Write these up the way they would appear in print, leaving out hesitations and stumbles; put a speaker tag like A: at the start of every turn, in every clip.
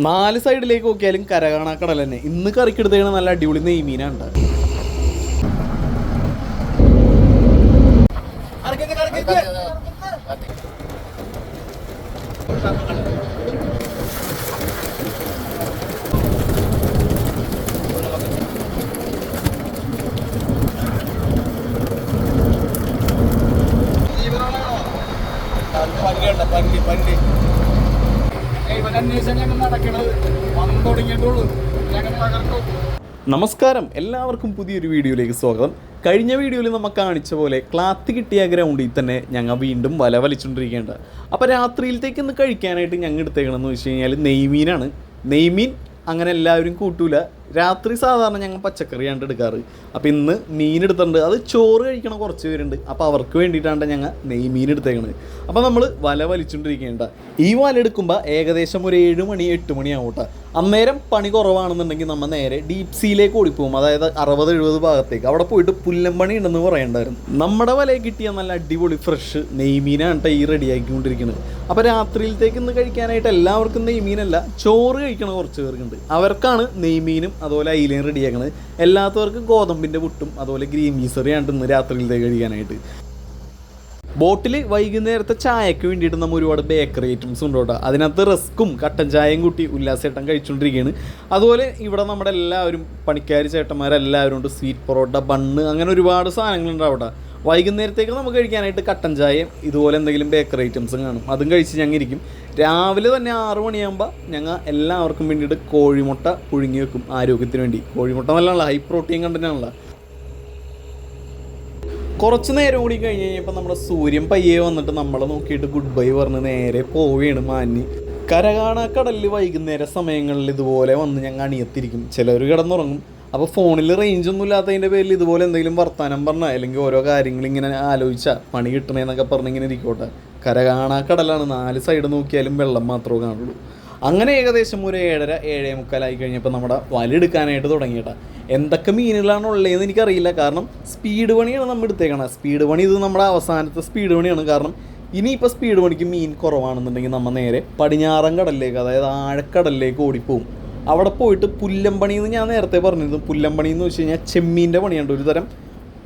A: നാല് സൈഡിലേക്ക് നോക്കിയാലും കരകാണാ കടൽ തന്നെ. ഇന്ന് കറിക്കെടുത്തേക്കണ നല്ല അടിപൊളി നെയ്മീനാണ്. നമസ്കാരം, എല്ലാവർക്കും പുതിയൊരു വീഡിയോയിലേക്ക് സ്വാഗതം. കഴിഞ്ഞ വീഡിയോയിൽ നമ്മൾ കാണിച്ച പോലെ ക്ലാത്ത് കിട്ടിയ ഗ്രൗണ്ടിൽ തന്നെ ഞങ്ങൾ വീണ്ടും വല വലിച്ചുകൊണ്ടിരിക്കേണ്ടത്. അപ്പോൾ രാത്രിയിലത്തേക്ക് ഇന്ന് കഴിക്കാനായിട്ട് ഞങ്ങൾ എടുത്തേക്കണമെന്ന് വെച്ച് കഴിഞ്ഞാൽ നെയ്മീനാണ്. നെയ്മീൻ അങ്ങനെ എല്ലാവരും കൂട്ടൂല. രാത്രി സാധാരണ ഞങ്ങൾ പച്ചക്കറിയാണ് എടുക്കാറ്. അപ്പോൾ ഇന്ന് മീൻ എടുത്തിട്ടുണ്ട്. അത് ചോറ് കഴിക്കണ കുറച്ച് പേരുണ്ട്. അപ്പോൾ അവർക്ക് വേണ്ടിയിട്ടാണ് ഞങ്ങൾ നെയ്മീൻ എടുത്തേക്കണത്. അപ്പോൾ നമ്മൾ വല വലിച്ചുകൊണ്ടിരിക്കേണ്ട. ഈ വല എടുക്കുമ്പോൾ ഏകദേശം ഒരു 7 മണി 8 മണിയാവട്ടെ. അന്നേരം പണി കുറവാണെന്നുണ്ടെങ്കിൽ നമ്മൾ നേരെ ഡീപ് സീയിലേക്ക് ഓടിപ്പോകും. അതായത് 60-70 ഭാഗത്തേക്ക്. അവിടെ പോയിട്ട് പുല്ലൻ പണി ഉണ്ടെന്ന് പറയണ്ടായിരുന്നു. നമ്മുടെ വലയിൽ കിട്ടിയ നല്ല അടിപൊളി ഫ്രഷ് നെയ്മീനാണ് ഈ റെഡിയാക്കിക്കൊണ്ടിരിക്കുന്നത്. അപ്പോൾ രാത്രിയിലത്തേക്ക് ഇന്ന് കഴിക്കാനായിട്ട് എല്ലാവർക്കും നെയ്മീനല്ല, ചോറ് കഴിക്കണ കുറച്ച് പേർക്കുണ്ട്. അവർക്കാണ് നെയ്മീനും അതുപോലെ അയിലയും റെഡിയാക്കണത്. എല്ലാത്തവർക്കും ഗോതമ്പിൻ്റെ പുട്ടും അതുപോലെ ഗ്രീൻ പീസ് കറിയാണ് ഇന്ന് രാത്രിയിലത്തേക്ക് കഴിക്കാനായിട്ട്. ബോട്ടിൽ വൈകുന്നേരത്തെ ചായക്ക് വേണ്ടിയിട്ട് നമ്മൾ ഒരുപാട് ബേക്കറി ഐറ്റംസ് ഉണ്ടോട്ടോ. അതിനകത്ത് റസ്ക്കും കട്ടൻ ചായയും കൂട്ടി ഉല്ലാസേട്ടൻ കഴിച്ചുകൊണ്ടിരിക്കുകയാണ്. അതുപോലെ ഇവിടെ നമ്മുടെ എല്ലാവരും പണിക്കാർ ചേട്ടന്മാരെല്ലാവരും ഉണ്ട്. സ്വീറ്റ് പൊറോട്ട, ബണ്ണ്, അങ്ങനെ ഒരുപാട് സാധനങ്ങളുണ്ടാവട്ടെ. വൈകുന്നേരത്തേക്ക് നമുക്ക് കഴിക്കാനായിട്ട് കട്ടൻ ചായയും ഇതുപോലെ എന്തെങ്കിലും ബേക്കറി ഐറ്റംസും കാണും. അതും കഴിച്ച് ഞങ്ങൾ ഇരിക്കും. രാവിലെ തന്നെ 6 മണിയാകുമ്പോൾ ഞങ്ങൾ എല്ലാവർക്കും വേണ്ടിയിട്ട് കോഴിമുട്ട പുഴുങ്ങി വെക്കും. ആരോഗ്യത്തിന് വേണ്ടി. കോഴിമുട്ട നല്ലതാണല്ലോ, ഹൈ പ്രോട്ടീൻ കണ്ടൻ്റാണല്ലോ. കുറച്ച് നേരം കൂടി കഴിഞ്ഞ് കഴിഞ്ഞപ്പോൾ നമ്മുടെ സൂര്യൻ പയ്യെ വന്നിട്ട് നമ്മളെ നോക്കിയിട്ട് ഗുഡ് ബൈ പറഞ്ഞ് നേരെ പോവുകയാണ് മാന്നി. കരകാണാക്കടലിൽ വൈകുന്നേര സമയങ്ങളിൽ ഇതുപോലെ വന്ന് ഞങ്ങൾ അണിയത്തിരിക്കും. ചിലർ കിടന്നുറങ്ങും. അപ്പോൾ ഫോണിൽ റേഞ്ചൊന്നും ഇല്ലാത്തതിൻ്റെ പേരിൽ ഇതുപോലെ എന്തെങ്കിലും വർത്താനം പറഞ്ഞാൽ അല്ലെങ്കിൽ ഓരോ കാര്യങ്ങളിങ്ങനെ ആലോചിച്ചാൽ പണി കിട്ടണേന്നൊക്കെ പറഞ്ഞിങ്ങനെ ഇരിക്കോട്ടെ. കരകാണാക്കടലാണ്. 4 സൈഡ് നോക്കിയാലും വെള്ളം മാത്രമേ കാണുള്ളൂ. അങ്ങനെ ഏകദേശം ഒരു 7:30 7:45 കഴിഞ്ഞപ്പോൾ നമ്മുടെ വലെടുക്കാനായിട്ട് തുടങ്ങിയിട്ടാ. എന്തൊക്കെ മീനുകളാണ് ഉള്ളതെന്ന് എനിക്കറിയില്ല. കാരണം സ്പീഡ് പണിയാണ് നമ്മൾ എടുത്തേക്കണത്. സ്പീഡ് പണി ഇത് നമ്മുടെ അവസാനത്തെ സ്പീഡ് പണിയാണ്. കാരണം ഇനിയിപ്പോൾ സ്പീഡ് പണിക്ക് മീൻ കുറവാണെന്നുണ്ടെങ്കിൽ നമ്മൾ നേരെ പടിഞ്ഞാറൻ കടലിലേക്ക്, അതായത് ആഴക്കടലിലേക്ക് ഓടിപ്പോവും. അവിടെ പോയിട്ട് പുല്ലമ്പണി എന്ന് ഞാൻ നേരത്തെ പറഞ്ഞിരുന്നു. പുല്ലമ്പണി എന്ന് വെച്ച് കഴിഞ്ഞാൽ ചെമ്മീൻ്റെ പണിയുണ്ട്. ഒരു തരം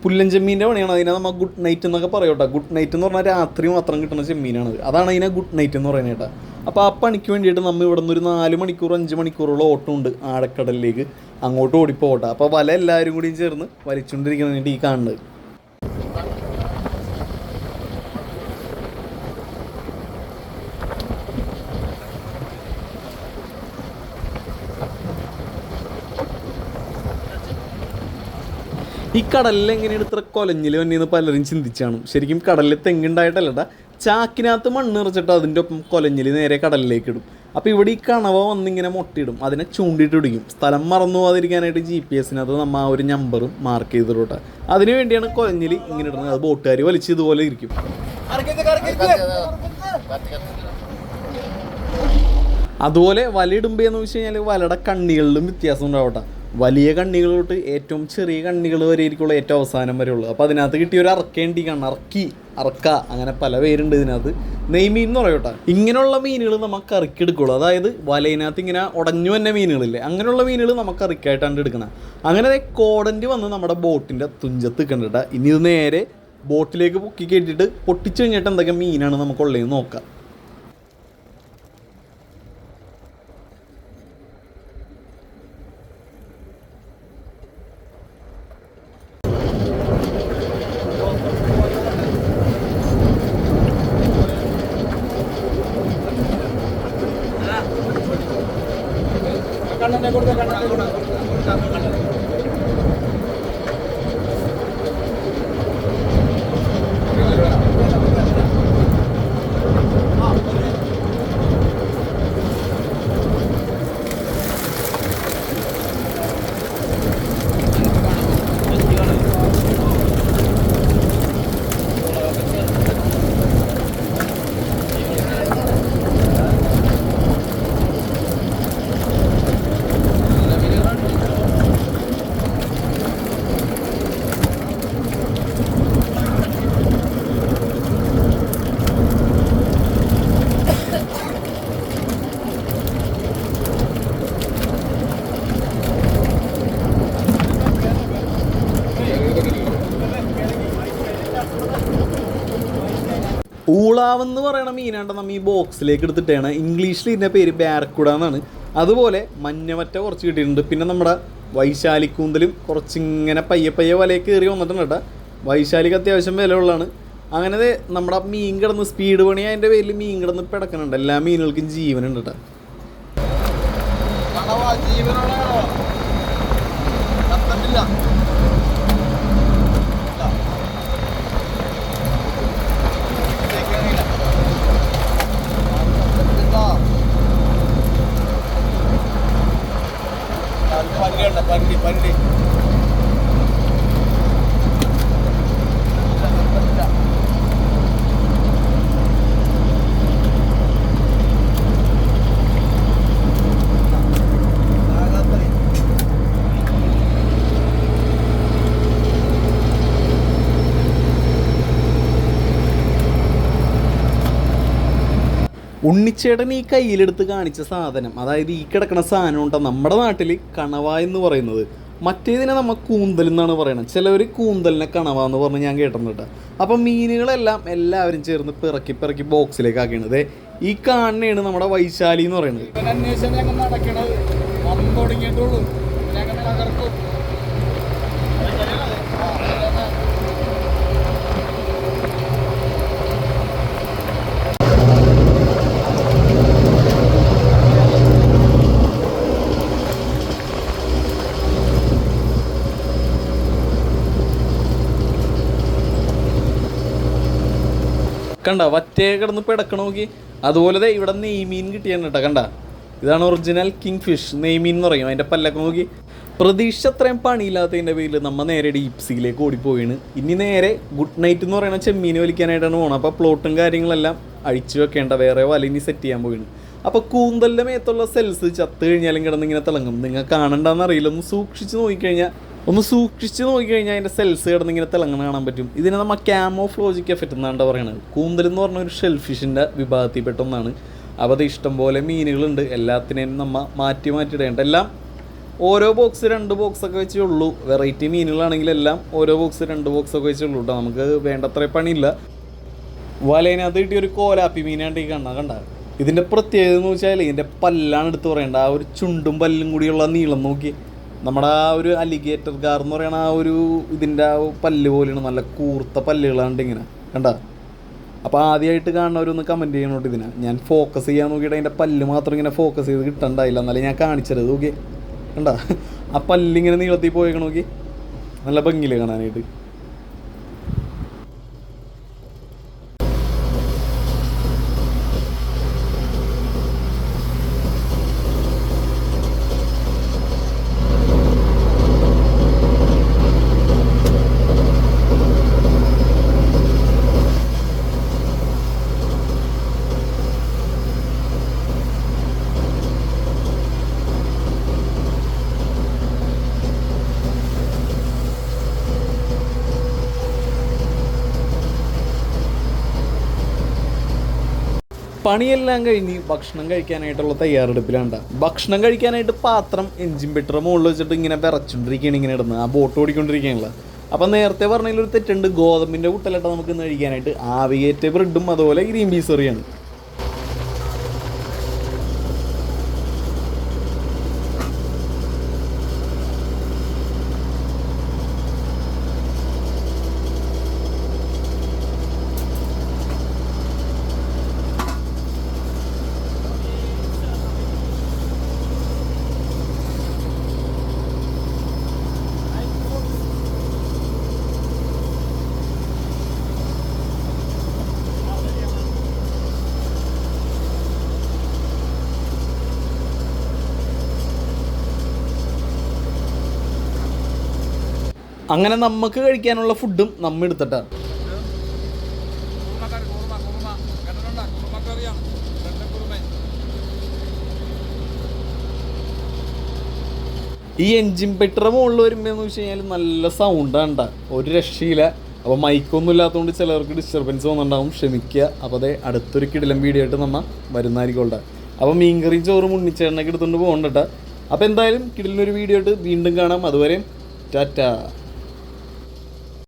A: പുല്ലൻ ചെമ്മീൻ്റെ പണിയാണ്. അതിനെ നമ്മൾ ഗുഡ് നൈറ്റ് എന്നൊക്കെ പറയോട്ടെ. ഗുഡ് നൈറ്റ് എന്ന് പറഞ്ഞാൽ രാത്രി മാത്രം കിട്ടുന്ന ചെമ്മീനാണത്. അതാണ് അതിനെ ഗുഡ് നൈറ്റ് എന്ന് പറയുന്നത് കേട്ടോ. അപ്പോൾ ആ പണിക്ക് വേണ്ടിയിട്ട് നമ്മൾ ഇവിടെ നിന്ന് ഒരു 4 മണിക്കൂർ 5 മണിക്കൂറോളം ഓട്ടമുണ്ട് ആഴക്കടലിലേക്ക്. അങ്ങോട്ട് ഓടിപ്പോട്ടെ. അപ്പോൾ വല എല്ലാവരും കൂടിയും ചേർന്ന് വലിച്ചുകൊണ്ടിരിക്കുന്നതിൻ്റെ ഈ കാണുന്നത്. ഈ കടലിൽ എങ്ങനെയാണ് ഇത്ര കൊലഞ്ഞിൽ വന്നിന്ന് പലരും ചിന്തിച്ചാണ്. ശരിക്കും കടലിൽ തെങ്ങുണ്ടായിട്ടല്ലട്ടാ, ചാക്കിനകത്ത് മണ്ണ് നിറച്ചിട്ട് അതിൻ്റെ ഒപ്പം കൊലഞ്ഞിൽ നേരെ കടലിലേക്ക് ഇടും. അപ്പോൾ ഇവിടെ ഈ കണവ വന്നിങ്ങനെ മുട്ടയിടും. അതിനെ ചൂണ്ടിയിട്ട് പിടിക്കും. സ്ഥലം മറന്നു പോകാതിരിക്കാനായിട്ട് GPS-നകത്ത് നമ്മൾ ആ ഒരു നമ്പറും മാർക്ക് ചെയ്തിട്ടോട്ടെ. അതിന് വേണ്ടിയാണ് കൊലഞ്ഞിൽ ഇങ്ങനെ ഇടുന്നത്. അത് ബോട്ടുകാർ വലിച്ച് ഇതുപോലെ ഇരിക്കും. അതുപോലെ വലയിടുമ്പോൾ എന്ന് വെച്ച് കഴിഞ്ഞാൽ വലയുടെ കണ്ണികളിലും വ്യത്യാസം ഉണ്ടാവട്ടെ. വലിയ കണ്ണികൾ തൊട്ട് ഏറ്റവും ചെറിയ കണ്ണികൾ വരെ ആയിരിക്കുള്ളൂ ഏറ്റവും അവസാനം വരെ ഉള്ളൂ. അപ്പോൾ അതിനകത്ത് കിട്ടിയ ഒരു അറക്കേണ്ടിക്കാണ്. അറക്ക, അങ്ങനെ പല പേരുണ്ട് ഇതിനകത്ത്. നെയ്മീൻ എന്ന് പറയട്ടെ. ഇങ്ങനെയുള്ള മീനുകൾ നമുക്ക് കറിക്കെടുക്കുള്ളൂ. അതായത് വലയിനകത്ത് ഇങ്ങനെ ഉടഞ്ഞു തന്നെ മീനുകളില്ലേ, അങ്ങനെയുള്ള മീനുകൾ നമുക്ക് കറിക്കായിട്ടാണ് എടുക്കണം. അങ്ങനെ കോടൻ്റ് വന്ന് നമ്മുടെ ബോട്ടിൻ്റെ തുഞ്ചത്ത് കണ്ടിട്ട് ഇനി ഇത് നേരെ ബോട്ടിലേക്ക് പൊക്കി കയറ്റിയിട്ട് പൊട്ടിച്ചു കഴിഞ്ഞിട്ട് എന്തൊക്കെ മീനാണ് നമുക്കുള്ളതെന്ന് നോക്കാം. ഊളാവെന്ന് പറയണ മീനാണ്ട് നമ്മൾ ഈ ബോക്സിലേക്ക് എടുത്തിട്ടാണ്. ഇംഗ്ലീഷിൽ ഇതിൻ്റെ പേര് ബാരക്കുട എന്നാണ്. അതുപോലെ മഞ്ഞവറ്റ കുറച്ച് കിട്ടിയിട്ടുണ്ട്. പിന്നെ നമ്മുടെ വൈശാലിക്കൂന്തലും കുറച്ചിങ്ങനെ പയ്യെ പയ്യെ വലയിൽ കയറി വന്നിട്ടുണ്ട് കേട്ടോ. വൈശാലിക്ക് അത്യാവശ്യം വിലയുള്ളതാണ്. അങ്ങനെ നമ്മുടെ മീൻ കിടന്ന് സ്പീഡ് പണി അതിൻ്റെ പേരിൽ മീൻ കിടന്ന് പിടക്കണുണ്ട്. എല്ലാ മീനുകൾക്കും ജീവനുണ്ട് കേട്ടോ.
B: പണ്ടി
A: ഉണ്ണിച്ചേട്ടൻ ഈ കയ്യിലെടുത്ത് കാണിച്ച സാധനം, അതായത് ഈ കിടക്കുന്ന സാധനം ഉണ്ടോ നമ്മുടെ നാട്ടിൽ കണവ എന്ന് പറയുന്നത്. മറ്റേതിനെ നമ്മൾ കൂന്തൽ എന്നാണ് പറയുന്നത്. ചിലവർ കൂന്തലിനെ കണവ എന്ന് പറഞ്ഞ് ഞാൻ കേട്ടിട്ടുണ്ട്. അപ്പം മീനുകളെല്ലാം എല്ലാവരും ചേർന്ന് പിറക്കി പിറക്കി ബോക്സിലേക്ക് ആക്കിയത്. ഈ കാണുന്നതാണ് നമ്മുടെ വൈശാലി എന്ന് പറയുന്നത്. കണ്ട വറ്റേ കിടന്ന് പിടക്കണ നോക്കി. അതുപോലെ ഇവിടെ നെയ്മീൻ കിട്ടിയാണ് കേട്ടോ. കണ്ട ഇതാണ് ഒറിജിനൽ കിങ് ഫിഷ് നെയ്മീൻ എന്ന് പറയും. അതിൻ്റെ പല്ലൊക്കെ നോക്കി. പ്രതീക്ഷ അത്രയും പണിയില്ലാത്തതിൻ്റെ പേരിൽ നമ്മൾ നേരെ ഡീപ് സീയിലേക്ക് ഓടിപ്പോയിന്. ഇനി നേരെ ഗുഡ് നൈറ്റ് എന്ന് പറയുന്ന ചെമ്മീൻ വലിക്കാനായിട്ടാണ് പോകണം. അപ്പോൾ പ്ലോട്ടും കാര്യങ്ങളെല്ലാം അഴിച്ചു വെക്കേണ്ട, വേറെ വലയിനി സെറ്റ് ചെയ്യാൻ പോയിന്. അപ്പോൾ കൂന്തലിൻ്റെ മേത്തുള്ള സെൽസ് ചത്ത് കഴിഞ്ഞാലും കിടന്ന് ഇങ്ങനെ തിളങ്ങും. നിങ്ങൾ കാണണ്ടെന്ന് അറിയില്ല. ഒന്ന് സൂക്ഷിച്ച് നോക്കിക്കഴിഞ്ഞാൽ അതിൻ്റെ സെൽസ് കിടന്ന് ഇങ്ങനെ തിളങ്ങണ കാണാൻ പറ്റും. ഇതിനെ നമ്മൾ ക്യാമോഫ്ലോജിക് എഫക്റ്റ് എന്നാണ് പറയുന്നത്. കൂന്തൽ എന്ന് പറഞ്ഞ ഒരു ഷെൽ ഫിഷിൻ്റെ വിഭാഗത്തിൽപ്പെട്ട ഒന്നാണ്. അപ്പോൾ അത് ഇഷ്ടംപോലെ മീനുകളുണ്ട്. എല്ലാത്തിനെയും നമ്മൾ മാറ്റിയിടേണ്ട. എല്ലാം ഓരോ ബോക്സ് 2 ബോക്സൊക്കെ വെച്ചേ ഉള്ളൂ. വെറൈറ്റി മീനുകളാണെങ്കിൽ എല്ലാം ഓരോ ബോക്സ് 2 ബോക്സൊക്കെ വെച്ചേ ഉള്ളൂ കേട്ടോ. നമുക്ക് വേണ്ടത്ര പണിയില്ല. വലയിനകത്ത് കിട്ടിയൊരു കോലാപ്പി മീനാണ്ട് ഈ കണ്ട. ഇതിൻ്റെ പ്രത്യേകത എന്ന് വെച്ചാൽ ഇതിൻ്റെ പല്ലാണ് എടുത്ത് പറയേണ്ടത്. ആ ഒരു ചുണ്ടും പല്ലും കൂടിയുള്ള നീളം നോക്കി. നമ്മുടെ ആ ഒരു അലിഗേറ്റർ കാർ എന്ന് പറയുന്ന ആ ഒരു ഇതിൻ്റെ ആ പല്ല് പോലെയാണ്. നല്ല കൂർത്ത പല്ലുകളാണ്ട് ഇങ്ങനെ കണ്ട. അപ്പോൾ ആദ്യമായിട്ട് കാണുന്നവരൊന്ന് കമൻറ്റ് ചെയ്യണോട്ട്. ഇതിനെ ഞാൻ ഫോക്കസ് ചെയ്യാൻ നോക്കിയിട്ട് അതിൻ്റെ പല്ല് മാത്രം ഇങ്ങനെ ഫോക്കസ് ചെയ്ത് കിട്ടണ്ടായില്ല. എന്നാലും ഞാൻ കാണിച്ചത് നോക്കി കണ്ട. ആ പല്ലിങ്ങനെ നീളത്തിൽ പോയേക്കണ നോക്കി. നല്ല ഭംഗിയില് കാണാനായിട്ട്. പണിയെല്ലാം കഴിഞ്ഞ് ഭക്ഷണം കഴിക്കാനായിട്ടുള്ള തയ്യാറെടുപ്പിലാണ്. ഭക്ഷണം കഴിക്കാനായിട്ട് പാത്രം എഞ്ചിൻ പെട്രോൾ മുകളിൽ വെച്ചിട്ട് ഇങ്ങനെ വിറച്ചുകൊണ്ടിരിക്കുകയാണ്. ഇങ്ങനെ ഇടുന്നത് ആ ബോട്ട് ഓടിക്കൊണ്ടിരിക്കുകയാണല്ലോ. അപ്പം നേരത്തെ പറഞ്ഞതിലൊരു തെറ്റുണ്ട്. ഗോതമ്പിൻ്റെ കുട്ടലട്ട നമുക്ക് ഇന്ന് കഴിക്കാനായിട്ട് ആവിയേറ്റ ബ്രെഡും അതുപോലെ ഗ്രീൻ പീസ് കറിയാണ്. അങ്ങനെ നമുക്ക് കഴിക്കാനുള്ള ഫുഡും നമ്മൾ എടുത്തിട്ടാണ്. ഈ എൻജിൻ പെട്രോൾ മുകളിൽ വരുമ്പോഴെന്ന് വെച്ച് കഴിഞ്ഞാൽ നല്ല സൗണ്ടാണ് കേട്ടോ. ഒരു രക്ഷയില്ല. അപ്പോൾ മൈക്കൊന്നും ഇല്ലാത്തതുകൊണ്ട് ചിലർക്ക് ഡിസ്റ്റർബൻസ് വന്നിട്ടുണ്ടാവും, ക്ഷമിക്കുക. അപ്പോൾ അതേ അടുത്തൊരു കിടിലം വീഡിയോ ആയിട്ട് നമ്മൾ വരുന്നതായിരിക്കും. അപ്പോൾ മീൻകറിയും ചോറും ഉണ്ണിച്ചേട്ടനൊക്കെ എടുത്തുകൊണ്ട് പോകണ്ട. അപ്പോൾ എന്തായാലും കിടിലൊരു വീഡിയോ ആയിട്ട് വീണ്ടും കാണാം. അതുവരെയും ടാറ്റാ.